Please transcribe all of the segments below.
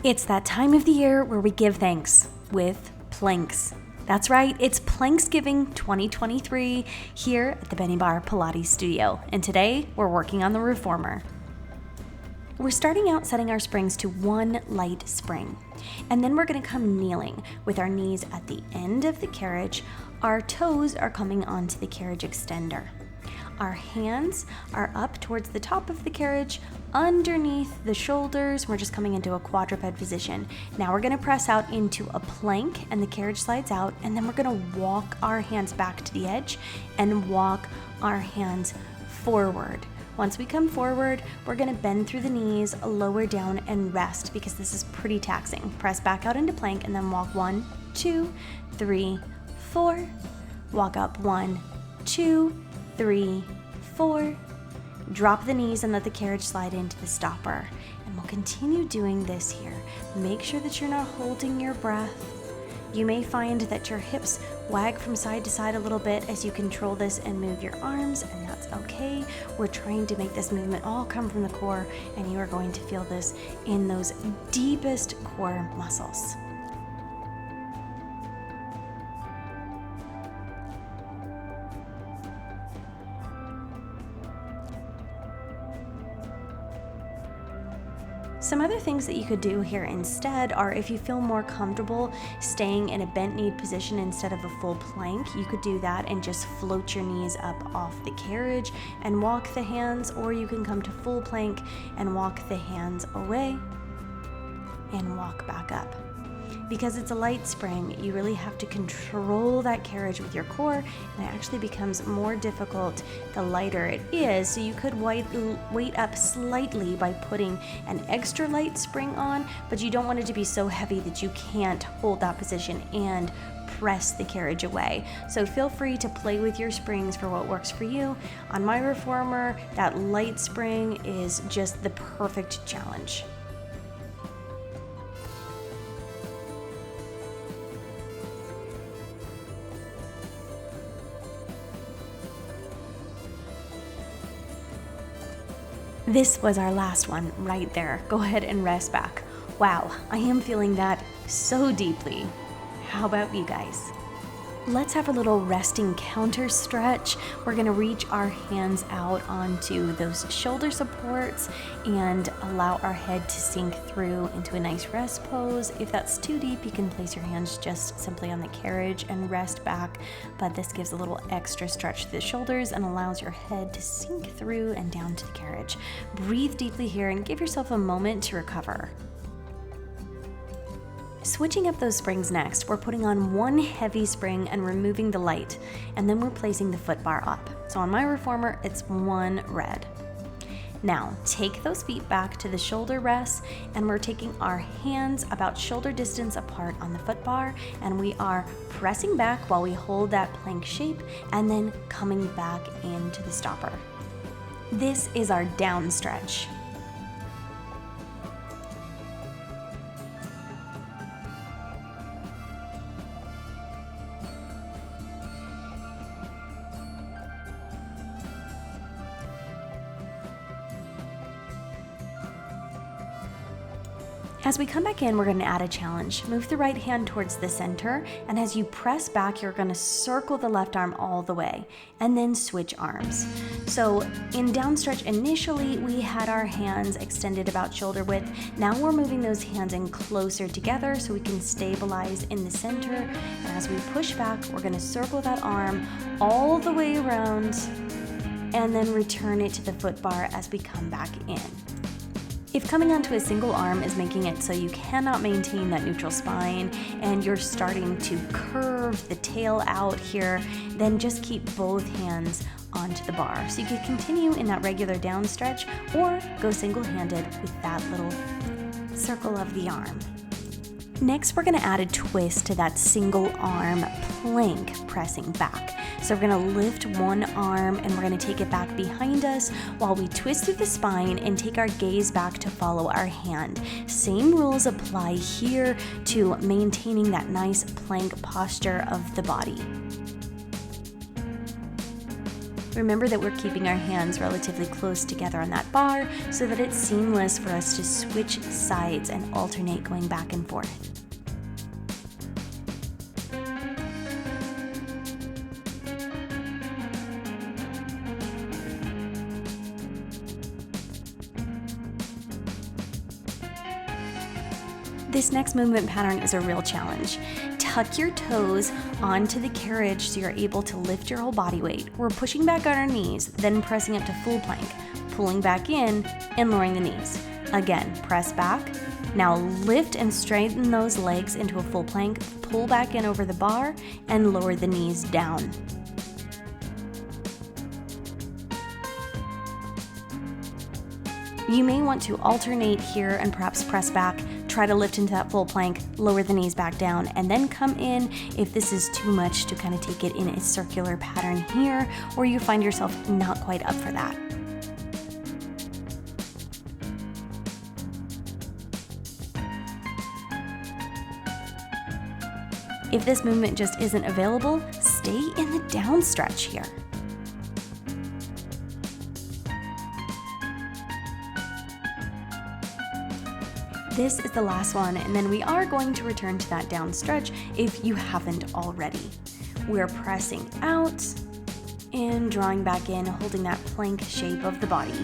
It's that time of the year where we give thanks with planks. That's right, it's Planksgiving 2023 here at the Benniebarrefitness Pilates studio, and today we're working on the reformer. We're starting out setting our springs to one light spring, and then we're going to come kneeling with our knees at the end of the carriage. Our toes are coming onto the carriage extender. Our hands are up towards the top of the carriage, underneath the shoulders. We're just coming into a quadruped position. Now we're gonna press out into a plank and the carriage slides out, and then we're gonna walk our hands back to the edge and walk our hands forward. Once we come forward, we're gonna bend through the knees, lower down and rest because this is pretty taxing. Press back out into plank and then walk 1, 2, 3, 4. Walk up 1, 2, 3, 4. Drop the knees and let the carriage slide into the stopper. And we'll continue doing this here. Make sure that you're not holding your breath. You may find that your hips wag from side to side a little bit as you control this and move your arms, and that's okay. We're trying to make this movement all come from the core, and you are going to feel this in those deepest core muscles. Some other things that you could do here instead are, if you feel more comfortable staying in a bent knee position instead of a full plank, you could do that and just float your knees up off the carriage and walk the hands, or you can come to full plank and walk the hands away and walk back up. Because it's a light spring, you really have to control that carriage with your core, and it actually becomes more difficult the lighter it is. So you could weight up slightly by putting an extra light spring on, but you don't want it to be so heavy that you can't hold that position and press the carriage away. So feel free to play with your springs for what works for you. On my reformer, that light spring is just the perfect challenge. This was our last one right there. Go ahead and rest back. Wow, I am feeling that so deeply. How about you guys? Let's have a little resting counter stretch. We're gonna reach our hands out onto those shoulder supports and allow our head to sink through into a nice rest pose. If that's too deep, you can place your hands just simply on the carriage and rest back, but this gives a little extra stretch to the shoulders and allows your head to sink through and down to the carriage. Breathe deeply here and give yourself a moment to recover. Switching up those springs next, we're putting on one heavy spring and removing the light, and then we're placing the foot bar up. So on my reformer, it's 1 red. Now, take those feet back to the shoulder rests, and we're taking our hands about shoulder distance apart on the foot bar, and we are pressing back while we hold that plank shape, and then coming back into the stopper. This is our down stretch. As we come back in, we're going to add a challenge. Move the right hand towards the center, and as you press back, you're going to circle the left arm all the way, and then switch arms. So in down stretch, initially we had our hands extended about shoulder width. Now we're moving those hands in closer together so we can stabilize in the center. And as we push back, we're going to circle that arm all the way around, and then return it to the foot bar as we come back in. If coming onto a single arm is making it so you cannot maintain that neutral spine and you're starting to curve the tail out here, then just keep both hands onto the bar. So you could continue in that regular down stretch or go single-handed with that little circle of the arm. Next, we're gonna add a twist to that single arm plank pressing back. So we're gonna lift one arm and we're gonna take it back behind us while we twist through the spine and take our gaze back to follow our hand. Same rules apply here to maintaining that nice plank posture of the body. Remember that we're keeping our hands relatively close together on that bar so that it's seamless for us to switch sides and alternate going back and forth. This next movement pattern is a real challenge. Tuck your toes onto the carriage so you're able to lift your whole body weight. We're pushing back on our knees, then pressing up to full plank, pulling back in and lowering the knees. Again, press back. Now lift and straighten those legs into a full plank, pull back in over the bar, and lower the knees down. You may want to alternate here and perhaps press back, try to lift into that full plank, lower the knees back down, and then come in if this is too much to kind of take it in a circular pattern here, or you find yourself not quite up for that. If this movement just isn't available, stay in the down stretch here. This is the last one, and then we are going to return to that down stretch if you haven't already. We're pressing out and drawing back in, holding that plank shape of the body.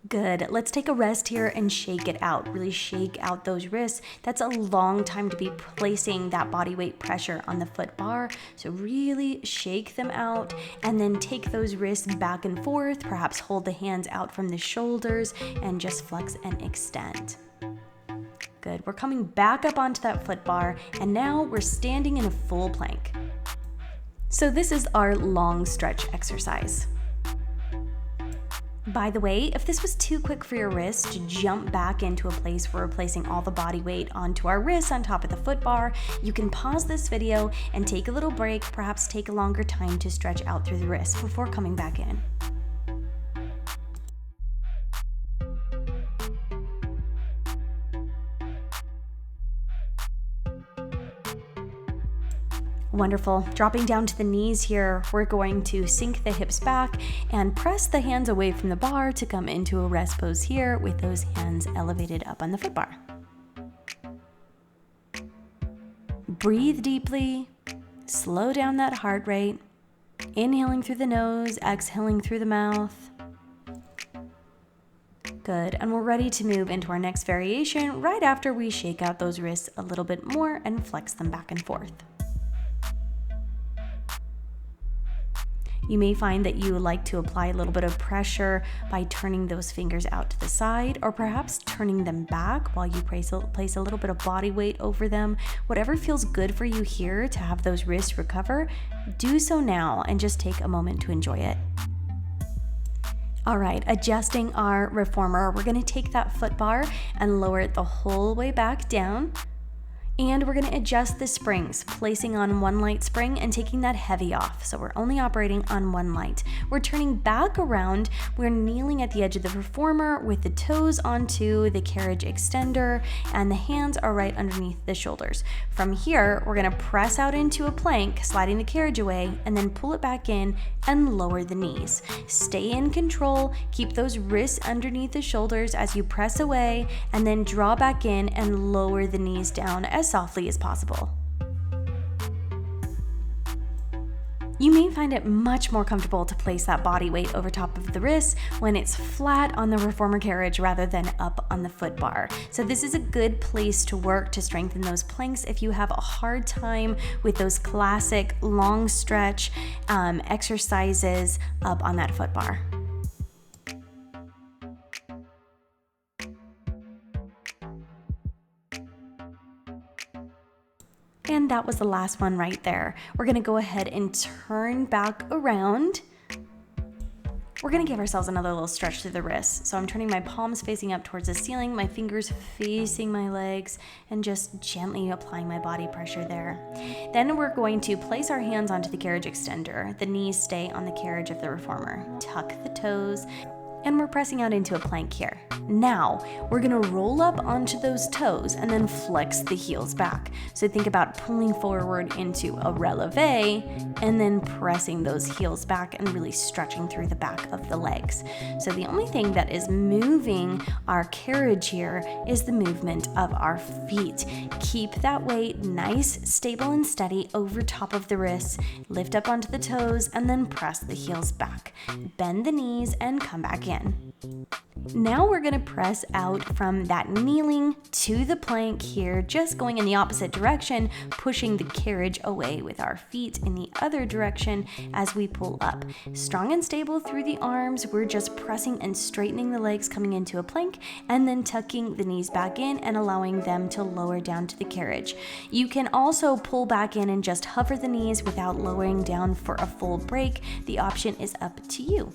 Good. Let's take a rest here and shake it out. Really shake out those wrists. That's a long time to be placing that body weight pressure on the foot bar. So really shake them out and then take those wrists back and forth. Perhaps hold the hands out from the shoulders and just flex and extend. Good. We're coming back up onto that foot bar and now we're standing in a full plank. So this is our long stretch exercise. By the way, if this was too quick for your wrist to jump back into a place where we're placing all the body weight onto our wrists on top of the foot bar, you can pause this video and take a little break, perhaps take a longer time to stretch out through the wrists before coming back in. Wonderful. Dropping down to the knees here, we're going to sink the hips back and press the hands away from the bar to come into a rest pose here with those hands elevated up on the foot bar. Breathe deeply, slow down that heart rate, inhaling through the nose, exhaling through the mouth. Good, and we're ready to move into our next variation right after we shake out those wrists a little bit more and flex them back and forth. You may find that you like to apply a little bit of pressure by turning those fingers out to the side or perhaps turning them back while you place a little bit of body weight over them. Whatever feels good for you here to have those wrists recover, do so now and just take a moment to enjoy it. All right, adjusting our reformer, we're gonna take that foot bar and lower it the whole way back down. And we're gonna adjust the springs, placing on one light spring and taking that heavy off. So we're only operating on one light. We're turning back around. We're kneeling at the edge of the reformer with the toes onto the carriage extender and the hands are right underneath the shoulders. From here, we're gonna press out into a plank, sliding the carriage away, and then pull it back in and lower the knees. Stay in control, keep those wrists underneath the shoulders as you press away, and then draw back in and lower the knees down as softly as possible. You may find it much more comfortable to place that body weight over top of the wrist when it's flat on the reformer carriage rather than up on the foot bar. So this is a good place to work to strengthen those planks if you have a hard time with those classic long stretch exercises up on that foot bar. And that was the last one right there. We're gonna go ahead and turn back around. We're gonna give ourselves another little stretch through the wrists. So I'm turning my palms facing up towards the ceiling, my fingers facing my legs, and just gently applying my body pressure there. Then we're going to place our hands onto the carriage extender. The knees stay on the carriage of the reformer. Tuck the toes, and we're pressing out into a plank here. Now, we're gonna roll up onto those toes and then flex the heels back. So think about pulling forward into a releve and then pressing those heels back and really stretching through the back of the legs. So the only thing that is moving our carriage here is the movement of our feet. Keep that weight nice, stable, and steady over top of the wrists. Lift up onto the toes and then press the heels back. Bend the knees and come back in. Now we're gonna press out from that kneeling to the plank here, just going in the opposite direction, pushing the carriage away with our feet in the other direction as we pull up. Strong and stable through the arms, we're just pressing and straightening the legs coming into a plank, and then tucking the knees back in and allowing them to lower down to the carriage. You can also pull back in and just hover the knees without lowering down for a full break. The option is up to you.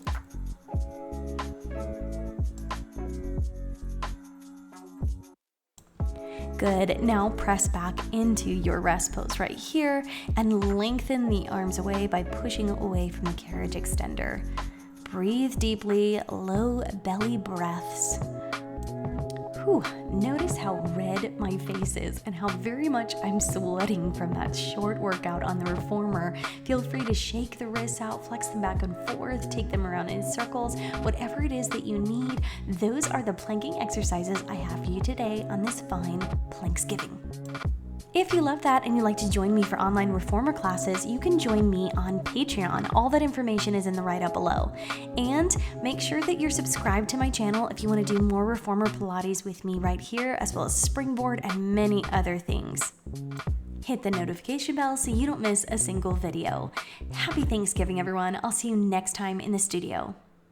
Good. Now press back into your rest pose right here and lengthen the arms away by pushing away from the carriage extender. Breathe deeply, low belly breaths. Whew, notice how red my face is and how very much I'm sweating from that short workout on the reformer. Feel free to shake the wrists out, flex them back and forth, take them around in circles, whatever it is that you need. Those are the planking exercises I have for you today on this fine Planksgiving. If you love that and you'd like to join me for online reformer classes, you can join me on Patreon. All that information is in the write-up below. And make sure that you're subscribed to my channel if you want to do more reformer Pilates with me right here, as well as springboard and many other things. Hit the notification bell so you don't miss a single video. Happy Thanksgiving, everyone. I'll see you next time in the studio.